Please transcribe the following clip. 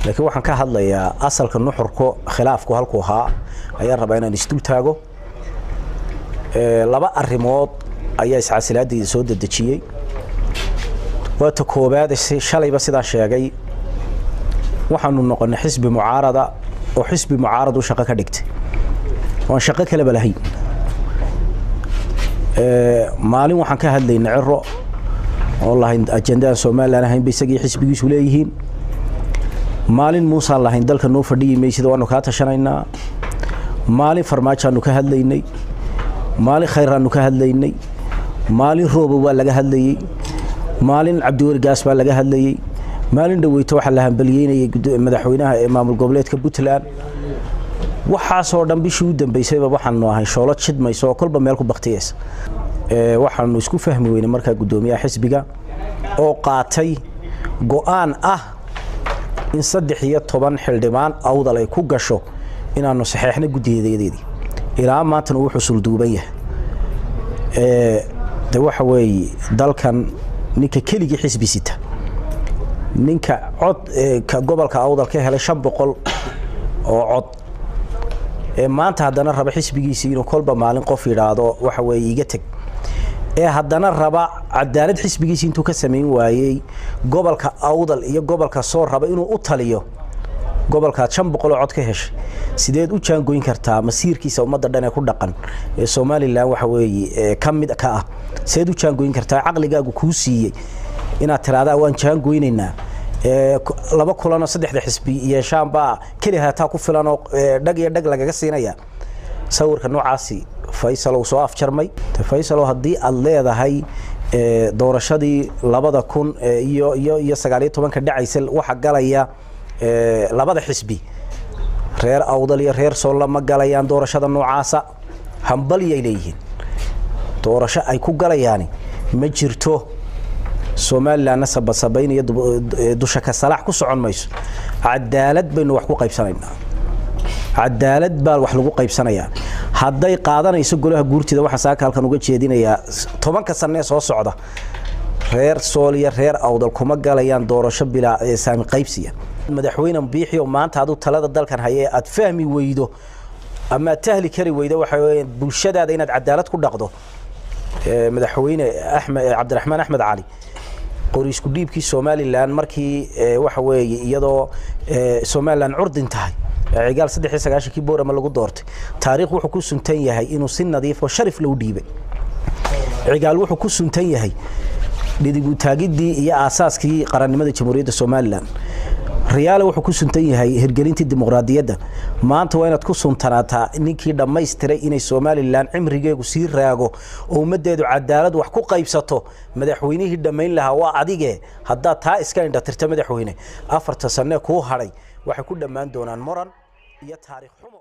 laakiin waxaan ka hadlayaa asalka nuxurka khilaafku halku ahaa ayaan rabaa inaan isdul taago laba arrimood ayaa iscaasilaadii soo dadajiyay waata koobaad shalayba sidaa sheegay waxaanu noqonay xisbi mucaarada oo xisbi mucaarad u shaqo ka dhigtay oo shaqo kale balahayn maalin waxaan ka hadlaynay ciro oo lahayn ajandada Soomaaliland ahayn bisagii xisbigiisu leeyihiin maalin Muuse lahayn dalka noo fadhiyay meeshida waanu ka tashanaynaa maalin farmaajaanu ka hadlaynay maalin khayraanu ka hadlaynay maalin roobo waa laga hadlayay maalin Cabdiweli Gaas baa laga hadlayay maalin dhaweyto waxa la hambalyeynay madaxweynaha ee maamul goboleedka Puntland waxa soo dhan bishii u dambeysayba waxaan ahay shoolo jidmayso oo kolba meel ku baqtiyees waxaanu isku fahmi weynay markaa gudoomiyaha xisbiga oo qaatay go'aan ah in 13 xildhibaan awdal ay ku gasho inaanu saxeexna gudiyadeedii ilaa maanta uu xusul duuban yahay de waxa weey dalkan ninka keligii xisbi sita ninka cod ka gobolka awdal ka helay 500 oo cod maanta haddana raba xisbigiisa inuu kolba maalin qof yiraahdo waxa weey iga tag haddana raba cadaalad xisbigiisa intuu ka sameyn waayay gobolka awdal iyo gobolka soo raba inuu u taliyo gobolka 500 cod ka heshay sideed u jaangoyn kartaa masiirkiisa ummadda dhan ee ku dhaqan ee Soomaaliland waxa weey kamid ka ah sideed u jaangoyn kartaa aqligaagu ku siiyay inaad tiraahdo waan jaangoynaynaa laba kulano saddexda xisbi yeeshaan baa kaliya taa ku filan oo dhag iyo dhag lagaga siinaya sawirka noocaasi Faysal oo soo afjarmay Faysal oo hadii aad leedahay doorashadii 2000 iyo 19 ka dhacaysay waxa galaya labada xisbi reer awdal iyo reer Soomaaliland ma galayaan doorashada noocaasa hambaliyay leeyihiin doorasho ay ku galayaan ma jirto Soomaaliland sabayn iyo dusha ka salax ku socon mayso cadaalad baynu wax ku qaybsanaynaa cadaalad baa wax lagu qaybsanayaa haday qaadanayso golaha guurtida waxa saaka halkan uga jeedinayaa 10 sano soo socda reer Soomaaliya reer awdal kuma galayaan doorasho bilaa saami qaybsiya madaxweyne biixi oo maanta aad talada dalkan hayay aad fahmi weydo ama tahli kari weydo waxa weeyaan bulshadaada inaad cadaalad ku dhaqdo madaxweyne Cabdiraxmaan Axmed Cali qoris ku dhiibkii Soomaaliland markii waxa weeye iyadoo Soomaaliland curdin tahay cigaal 39 kii boorama lagu doortay taariikh wuxuu ku suntan yahay inuu si nadiif oo sharaf loo dhiibay cigaal wuxuu ku suntan yahay dhidigu taagidii iyo aasaaskii qarannimada jamhuuriyadda Soomaaliland riyaal wuxuu ku suntan yahay hirgelinta dimuqraadiyadda maanta waa inaad ku suntanaataa ninkii dhameystiray inay Soomaaliland cimrigeegu sii raago oo ummadeedu cadaalad wax ku qaybsato madaxweynihii dhameyn lahaa waa adige hadda taa iska indhatirta madaxweyne 4 sano ku haray waxay ku dhamaan doonaan moran iyo taariikh xumo